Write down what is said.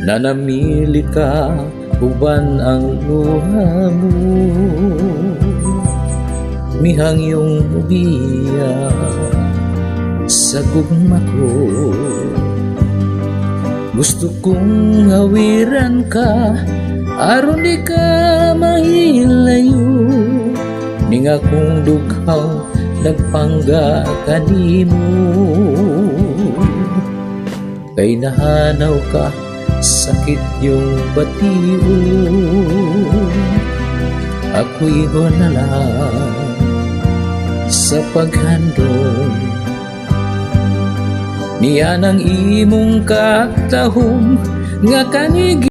na namili ka uban ang luha mo. Mihang yung ubiya sa gugma ko, gusto kong hawiran ka aron di ka mahilayo. Ninga kong dughang nagpangga kanimo, kay nahanaw ka sakit yung batiyo. Ako'y na lang sa paghandom niya ng imong katahom nga kanigi.